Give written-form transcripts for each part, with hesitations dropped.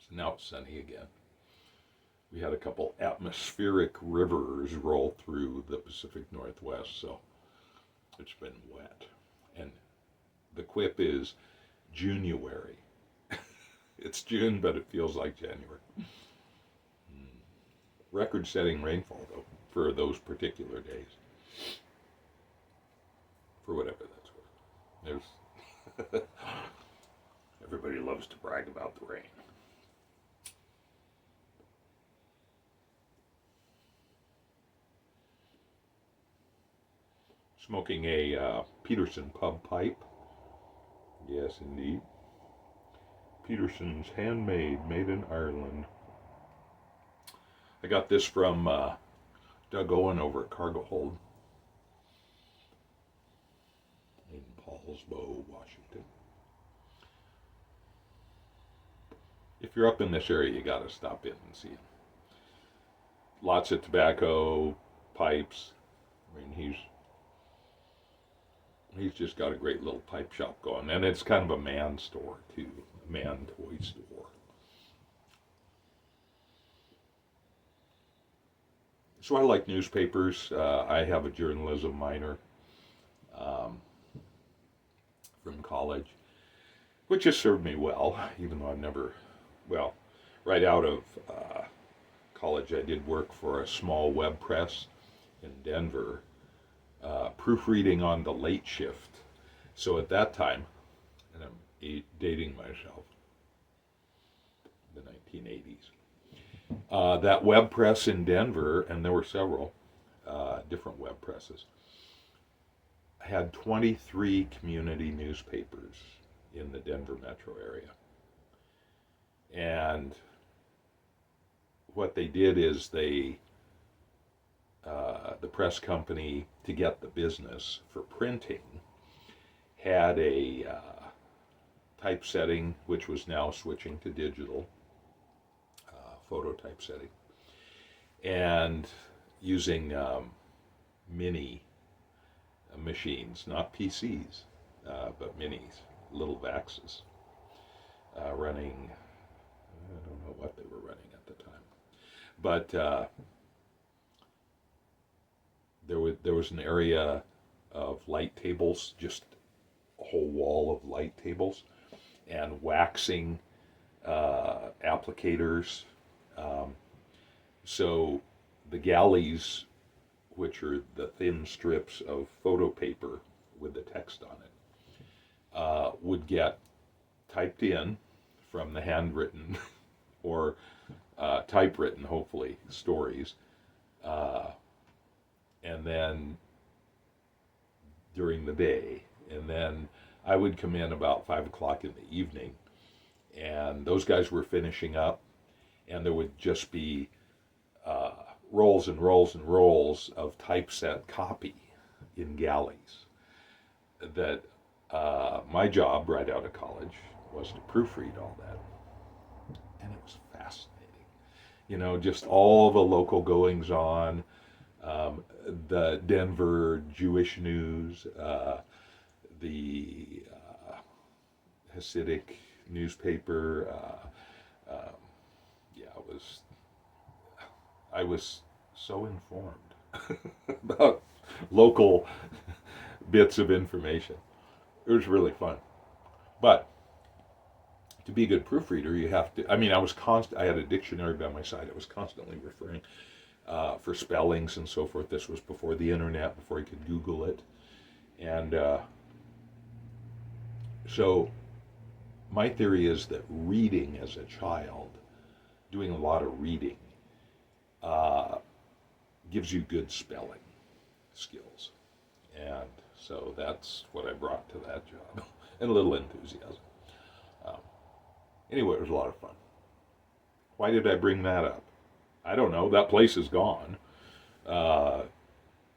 So now it's sunny again. We had a couple atmospheric rivers roll through the Pacific Northwest, so it's been wet. And the quip is January. It's June, but it feels like January. Record-setting rainfall, though, for those particular days. For whatever that's worth. There's everybody loves to brag about the rain. Smoking a Peterson Pub Pipe. Yes, indeed. Peterson's handmade, made in Ireland. I got this from Doug Owen over at Cargo Hold in Paulsbo, Washington. If you're up in this area, you got to stop in and see him. Lots of tobacco, pipes. I mean, he's just got a great little pipe shop going, and it's kind of a man store too, a man toy store. So I like newspapers. I have a journalism minor from college, which has served me well, even though I've never, right out of college I did work for a small web press in Denver, proofreading on the late shift. So at that time, and I'm dating myself, the 1980s, that web press in Denver, and there were several different web presses, had 23 community newspapers in the Denver metro area. And what they did is the press company, to get the business for printing, had a typesetting, which was now switching to digital, photo typesetting, and using mini machines, not PCs, but minis, little Vaxes, running, I don't know what they were running at the time, but there was an area of light tables, just a whole wall of light tables, and waxing applicators. So the galleys, which are the thin strips of photo paper with the text on it, would get typed in from the handwritten or typewritten, hopefully, stories. And then during the day, and then I would come in about 5 o'clock in the evening, and those guys were finishing up, and there would just be rolls and rolls and rolls of typeset copy in galleys. That my job right out of college was to proofread all that, and it was fascinating. You know, just all the local goings on. The Denver Jewish News, the Hasidic newspaper. I was so informed about local bits of information. It was really fun. But to be a good proofreader, you have to, I had a dictionary by my side. I was constantly referring for spellings and so forth. This was before the internet, before you could Google it. And so my theory is that reading as a child, doing a lot of reading, gives you good spelling skills. And so that's what I brought to that job, and a little enthusiasm. Anyway, it was a lot of fun. Why did I bring that up? I don't know. That place is gone.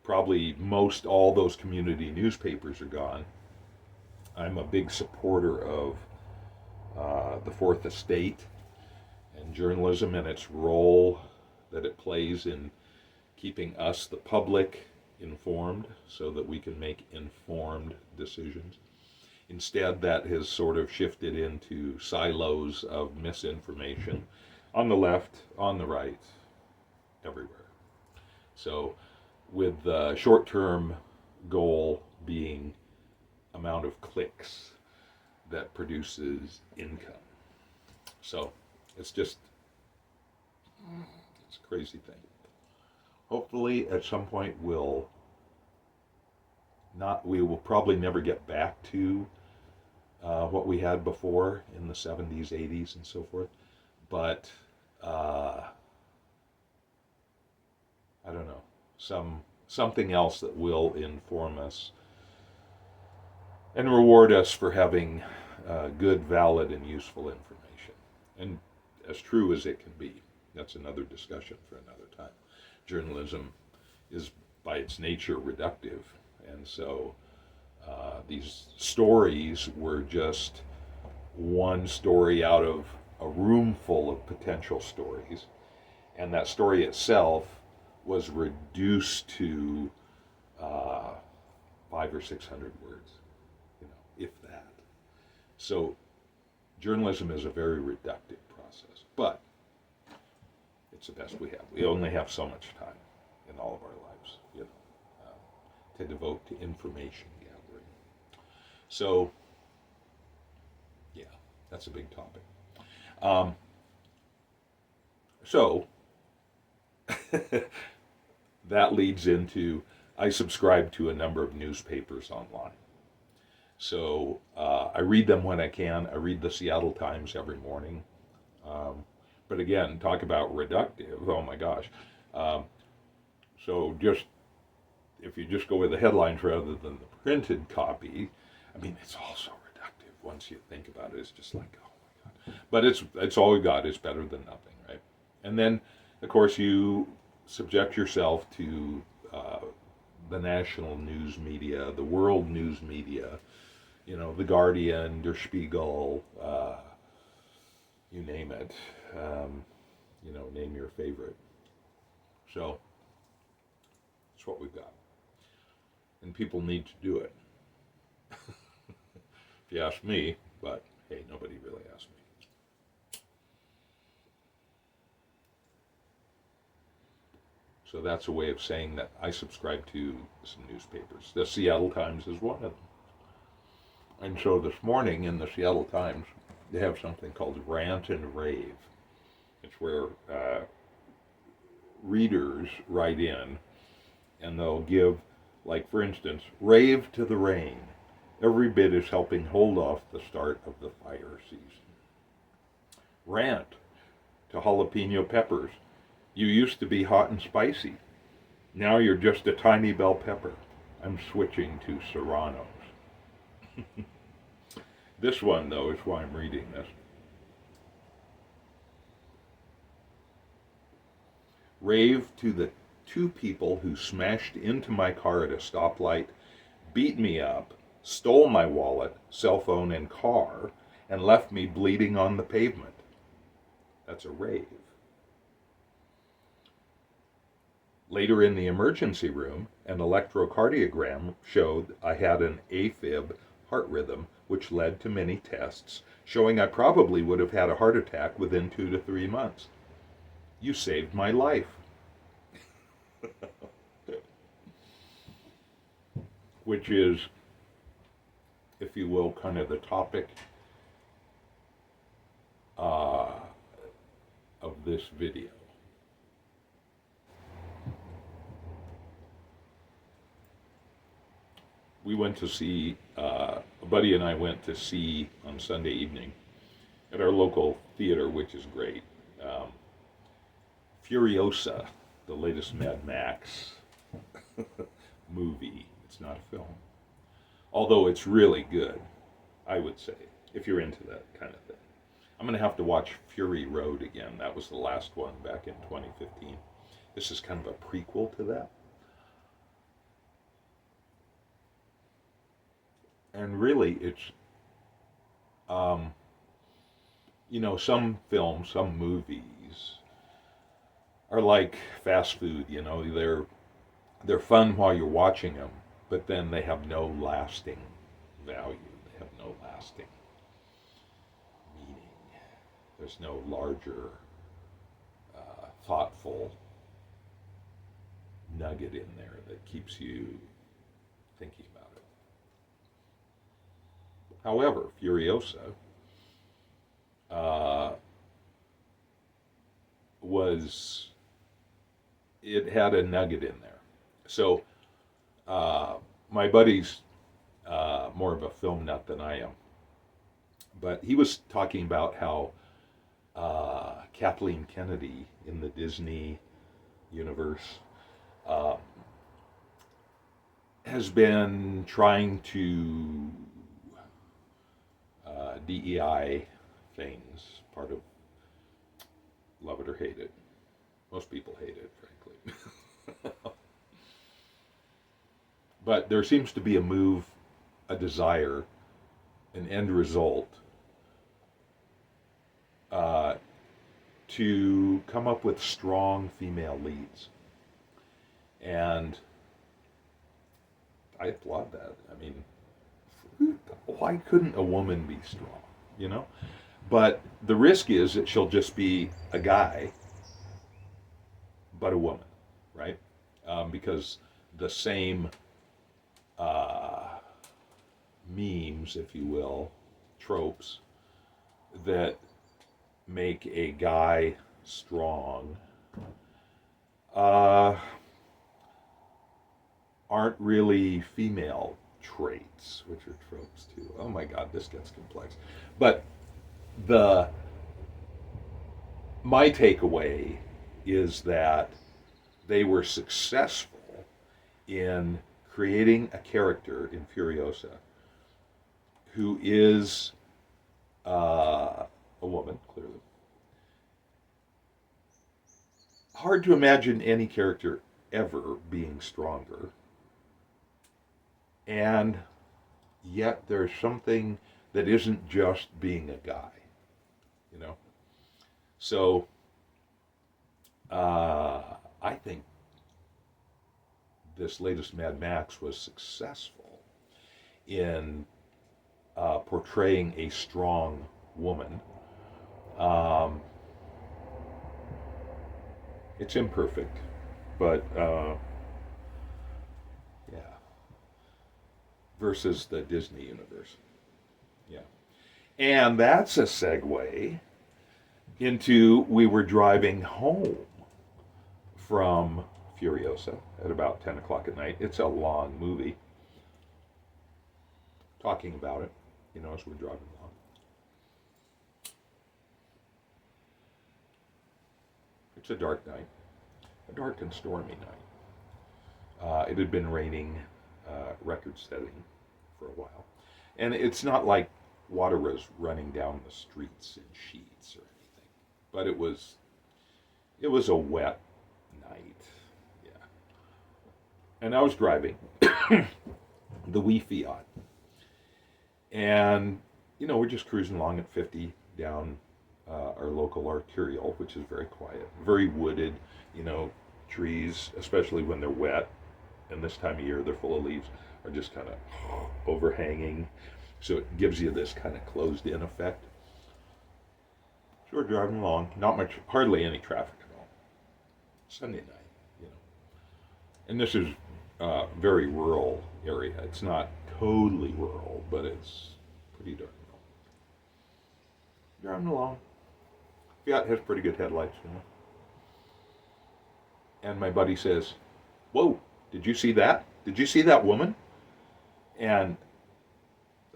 Probably most all those community newspapers are gone. I'm a big supporter of the Fourth Estate and journalism and its role that it plays in keeping us, the public, informed so that we can make informed decisions. Instead, that has sort of shifted into silos of misinformation on the left, on the right, everywhere. So, with the short-term goal being amount of clicks that produces income. So, it's a crazy thing. Hopefully, at some point, we will probably never get back to what we had before in the 70s, 80s, and so forth. But I don't know, something else that will inform us and reward us for having good, valid, and useful information, and as true as it can be. That's another discussion for another time. Journalism is, by its nature, reductive, and so these stories were just one story out of a room full of potential stories, and that story itself was reduced to 500 or 600 words, if that. So journalism is a very reductive process, but it's the best we have. We only have so much time in all of our lives, to devote to information gathering. So, yeah, that's a big topic. So, that leads into, I subscribe to a number of newspapers online. So, I read them when I can. I read the Seattle Times every morning. But again, talk about reductive, oh my gosh. So if you just go with the headlines rather than the printed copy, I mean, it's also reductive once you think about it. It's just like, oh my God. But it's all we got. It's better than nothing, right? And then, of course, you subject yourself to the national news media, the world news media, The Guardian, Der Spiegel, you name it. Name your favorite. So, that's what we've got. And people need to do it. If you ask me, but hey, nobody really asked me. So that's a way of saying that I subscribe to some newspapers. The Seattle Times is one of them. And so this morning in the Seattle Times, they have something called Rant and Rave. It's where readers write in, and they'll give, like, for instance, Rave to the Rain. Every bit is helping hold off the start of the fire season. Rant to jalapeno peppers. You used to be hot and spicy. Now you're just a tiny bell pepper. I'm switching to serranos. This one, though, is why I'm reading this. Rave to the two people who smashed into my car at a stoplight, beat me up, stole my wallet, cell phone, and car, and left me bleeding on the pavement. That's a rave. Later in the emergency room, an electrocardiogram showed I had an AFib heart rhythm, which led to many tests, showing I probably would have had a heart attack within 2 to 3 months. You saved my life. Which is, if you will, kind of the topic of this video. We went to see, a buddy and I went to see on Sunday evening at our local theater, which is great, Furiosa, the latest Mad Max movie. It's not a film. Although it's really good, I would say, if you're into that kind of thing. I'm going to have to watch Fury Road again. That was the last one back in 2015. This is kind of a prequel to that. And really, it's, some films, some movies are like fast food, they're fun while you're watching them, but then they have no lasting value. They have no lasting meaning. There's no larger, thoughtful nugget in there that keeps you thinking about it. However, Furiosa it had a nugget in there. So my buddy's more of a film nut than I am, but he was talking about how Kathleen Kennedy in the Disney universe has been trying to DEI things, part of love it or hate it. Most people hate it, frankly. But there seems to be a move, a desire, an end result to come up with strong female leads. And I applaud that. I mean, why couldn't a woman be strong, you know? But the risk is that she'll just be a guy, but a woman, right? Because the same memes, if you will, tropes that make a guy strong aren't really female traits, which are tropes too. Oh my God, this gets complex. But my takeaway is that they were successful in creating a character in Furiosa who is a woman, clearly. Hard to imagine any character ever being stronger. And yet there's something that isn't just being a guy, you know? So I think this latest Mad Max was successful in portraying a strong woman. It's imperfect, but yeah. Versus the Disney universe. Yeah. And that's a segue into we were driving home from Furiosa at about 10 o'clock at night. It's a long movie. Talking about it, you know, as we're driving along. It's a dark night. A dark and stormy night. It had been raining, record-setting for a while. And it's not like water was running down the streets in sheets or anything. But it was a wet night. Yeah. And I was driving the wee Fiat. And, you know, we're just cruising along at 50 down our local arterial, which is very quiet, very wooded, you know, trees, especially when they're wet, and this time of year they're full of leaves, are just kind of overhanging. So it gives you this kind of closed-in effect. So we're driving along, not much, hardly any traffic at all. Sunday night, you know. And this is a very rural area. It's not totally rural, but it's pretty dark. Driving along. Fiat has pretty good headlights, you know. And my buddy says, "Whoa, did you see that? Did you see that woman?" And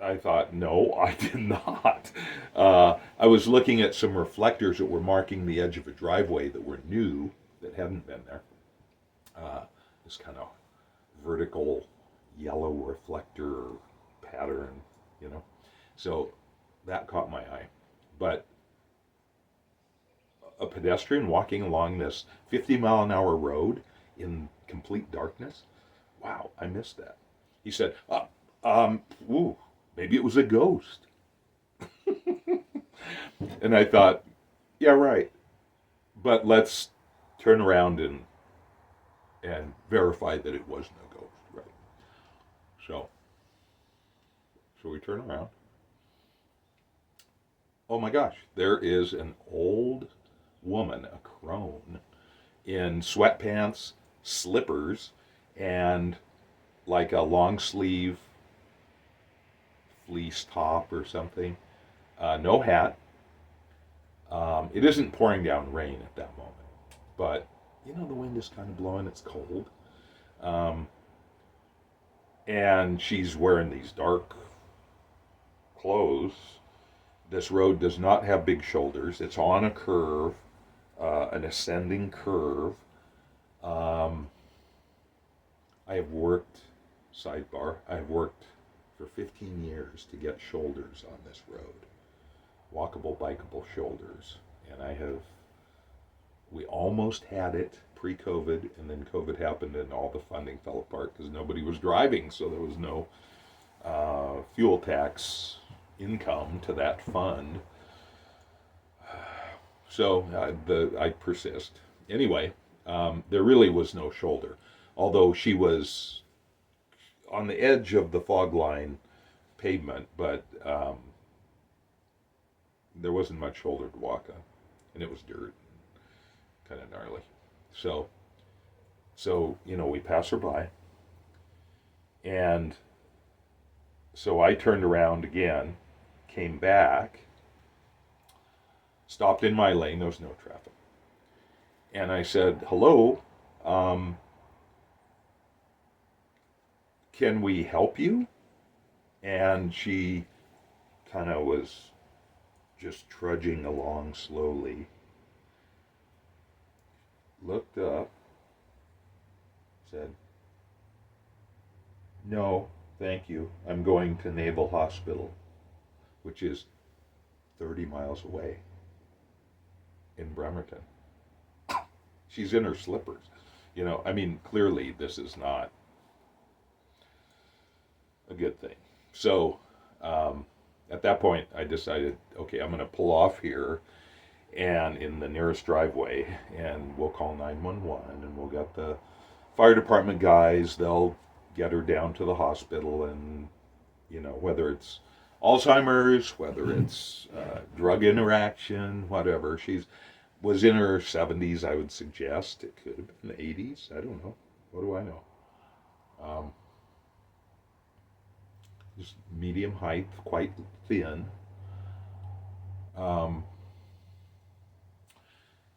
I thought, no, I did not. I was looking at some reflectors that were marking the edge of a driveway that were new, that hadn't been there. This kind of vertical yellow reflector pattern, you know. So that caught my eye. But a pedestrian walking along this 50-mile-an-hour road in complete darkness, wow, I missed that. He said, ooh, maybe it was a ghost. And I thought, yeah, right. But let's turn around and verify that it wasn't a ghost, right? So we turn around. Oh my gosh, there is an old woman, a crone, in sweatpants, slippers, and like a long sleeve fleece top or something. No hat. It isn't pouring down rain at that moment, but you know the wind is kind of blowing. It's cold, and she's wearing these dark clothes. This road does not have big shoulders. It's on a curve, an ascending curve. I have worked, sidebar, I have worked for 15 years to get shoulders on this road. Walkable, bikeable shoulders. And we almost had it pre-COVID, and then COVID happened and all the funding fell apart because nobody was driving, so there was no fuel tax income to that fund. So I persist. Anyway, there really was no shoulder, although she was on the edge of the fog line pavement, but there wasn't much shoulder to walk on, and it was dirt, kind of gnarly. So we pass her by, and so I turned around again, came back, stopped in my lane. There was no traffic, and I said, "Hello, can we help you?" And she kind of was just trudging along slowly, looked up, said, "No, thank you. I'm going to Naval Hospital," which is 30 miles away in Bremerton. She's in her slippers. I mean, clearly this is not a good thing. So at that point, I decided, okay, I'm going to pull off here and in the nearest driveway, and we'll call 911, and we'll get the fire department guys. They'll get her down to the hospital, and whether it's Alzheimer's, whether it's drug interaction, whatever. Was in her 70s, I would suggest. It could have been the 80s. I don't know. What do I know? Just medium height, quite thin.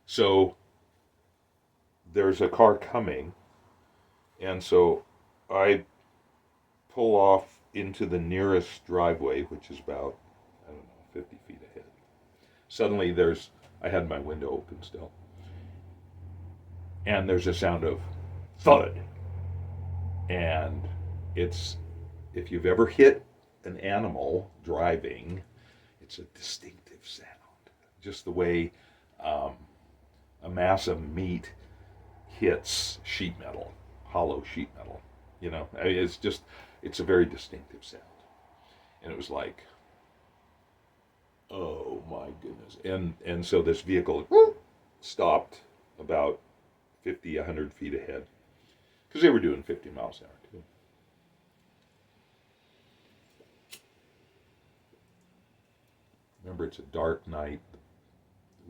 So there's a car coming, and so I pull off into the nearest driveway, which is about, 50 feet ahead. Suddenly I had my window open still, and there's a sound of thud, and if you've ever hit an animal driving, it's a distinctive sound. Just the way a mass of meat hits sheet metal, hollow sheet metal. It's a very distinctive sound. And it was like, oh my goodness. And so this vehicle stopped about 50, 100 feet ahead, because they were doing 50 miles an hour too. Remember, it's a dark night. The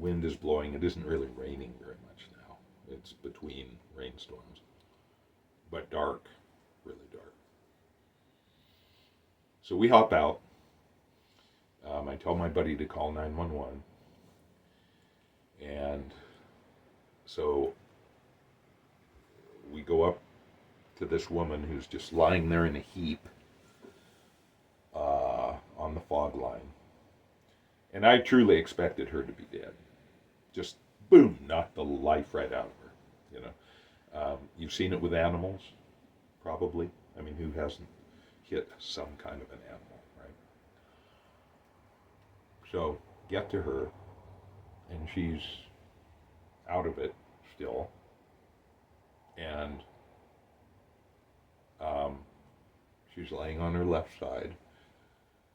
wind is blowing. It isn't really raining very much now. It's between rainstorms. But dark, really dark. So we hop out. I tell my buddy to call 911. And so we go up to this woman who's just lying there in a heap on the fog line. And I truly expected her to be dead. Just boom, knocked the life right out of her. You've seen it with animals, probably. I mean, who hasn't hit some kind of an animal, right? So get to her, and she's out of it still. And she's laying on her left side.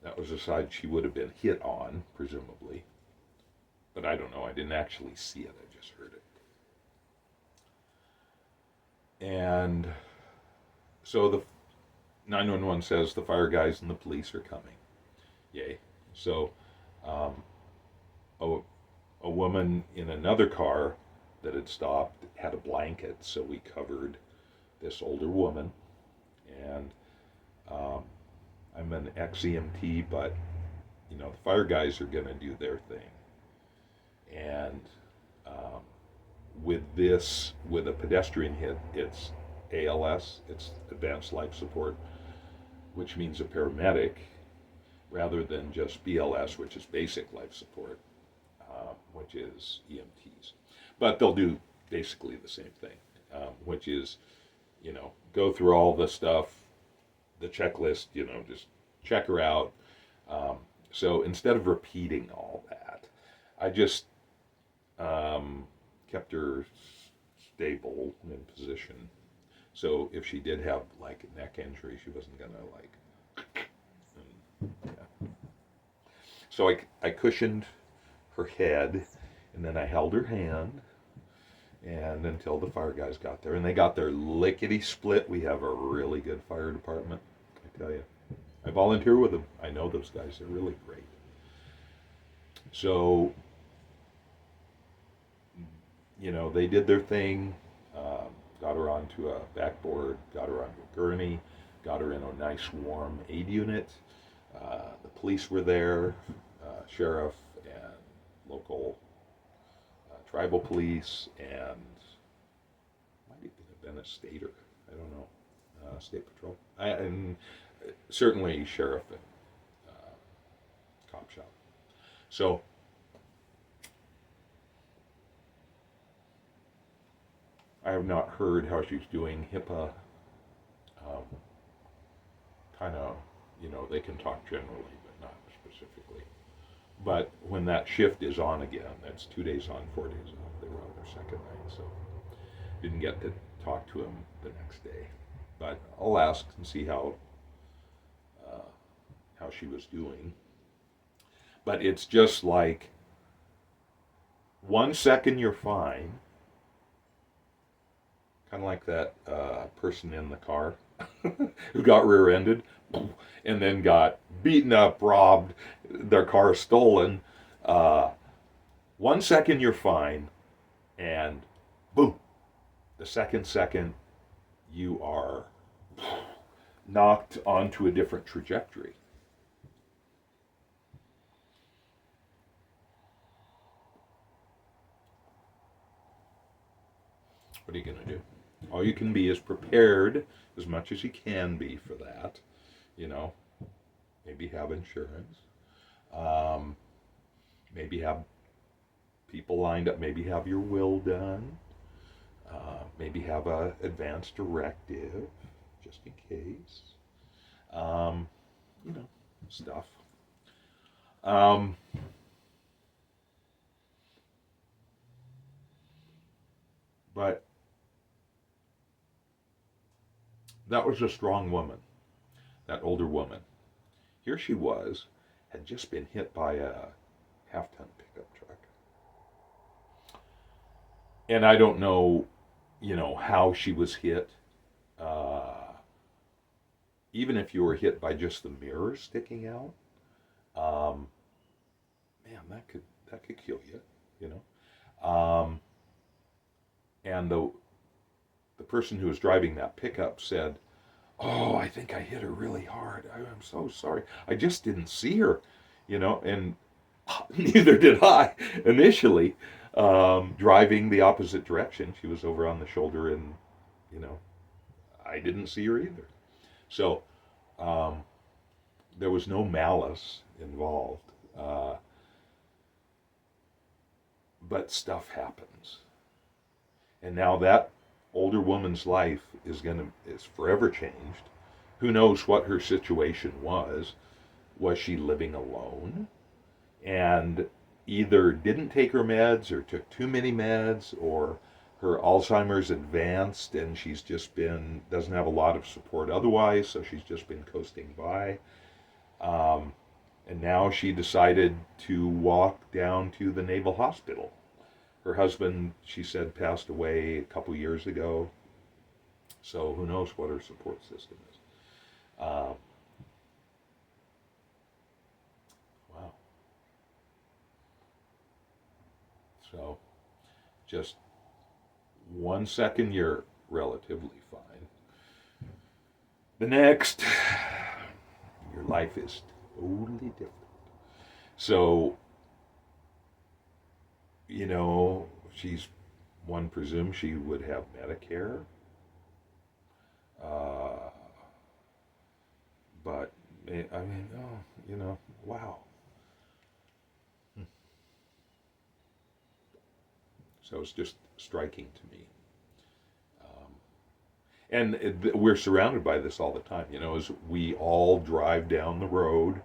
That was the side she would have been hit on, presumably. But I don't know. I didn't actually see it. I just heard it. And so the 911 says the fire guys and the police are coming. Yay. So um, a, a woman in another car that had stopped had a blanket, so we covered this older woman. And um, I'm an ex-EMT, but the fire guys are going to do their thing. And um, with a pedestrian hit, it's ALS, it's advanced life support, which means a paramedic, rather than just BLS, which is basic life support, which is EMTs. But they'll do basically the same thing, which is, go through all the stuff, the checklist, just check her out. So instead of repeating all that, I just kept her stable in position. So if she did have like a neck injury, she wasn't gonna yeah. So I cushioned her head, and then I held her hand, and until the fire guys got there, and they got there lickety split. We have a really good fire department, I tell you. I volunteer with them. I know those guys. They're really great. So, they did their thing. Got her onto a backboard, got her onto a gurney, got her in a nice warm aid unit. The police were there, sheriff and local tribal police, and might even have been a stater. I don't know, state patrol, and certainly sheriff and cop shop. So I have not heard how she's doing. HIPAA kind of, they can talk generally, but not specifically. But when that shift is on again, that's 2 days on, 4 days off. They were on their second night, so didn't get to talk to him the next day. But I'll ask and see how she was doing. But it's just like 1 second you're fine, kind of like that person in the car who got rear-ended and then got beaten up, robbed, their car stolen. 1 second you're fine, and boom, the second you are knocked onto a different trajectory. What are you going to do? All you can be is prepared as much as you can be for that. Maybe have insurance. Maybe have people lined up. Maybe have your will done. Maybe have a advance directive, just in case. Stuff. But that was a strong woman, that older woman. Here she was, had just been hit by a half-ton pickup truck. And I don't know, how she was hit. Even if you were hit by just the mirror sticking out, man, that could kill you, and the person who was driving that pickup said, "Oh, I think I hit her really hard. I'm so sorry. I just didn't see her," and neither did I initially. Driving the opposite direction, she was over on the shoulder, and I didn't see her either. So there was no malice involved, but stuff happens, and now that older woman's life is forever changed. Who knows what her situation was? Was she living alone and either didn't take her meds or took too many meds, or her Alzheimer's advanced and she's just doesn't have a lot of support otherwise, so she's just been coasting by. And now she decided to walk down to the Naval Hospital. Her husband, she said, passed away a couple years ago, so who knows what her support system is. Um, wow. So just 1 second you're relatively fine. The next, your life is totally different. So, one presumes she would have Medicare, uh, but I mean, wow. So it's just striking to me. And we're surrounded by this all the time, as we all drive down the road,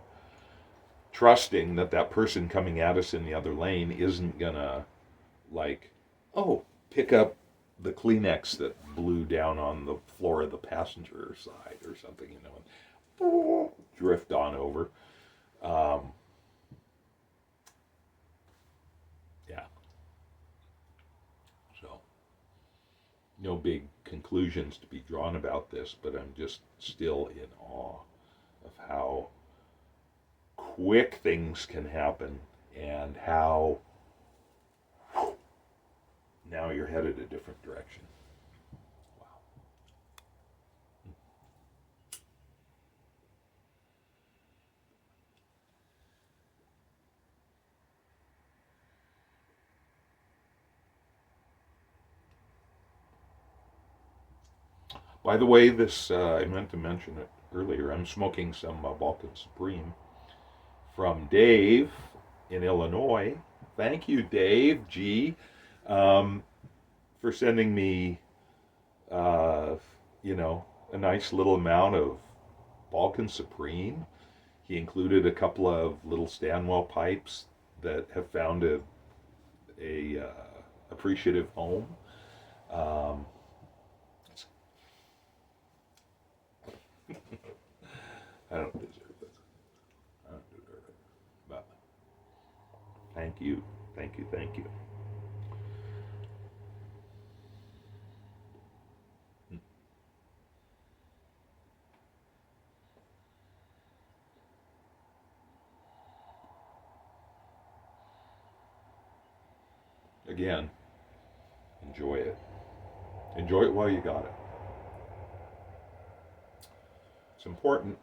trusting that that person coming at us in the other lane isn't gonna, like, oh, pick up the Kleenex that blew down on the floor of the passenger side or something, and drift on over. Um, yeah. So, no big conclusions to be drawn about this, but I'm just still in awe of how quick things can happen and how now you're headed a different direction. Wow. By the way, this I meant to mention it earlier. I'm smoking some Balkan Supreme from Dave in Illinois. Thank you, Dave G, um, for sending me, uh, a nice little amount of Balkan Supreme. He included a couple of little Stanwell pipes that have found a appreciative home. Um, I don't deserve it. I don't deserve it. But thank you, thank you, thank you. Again, enjoy it. Enjoy it while you got it. It's important.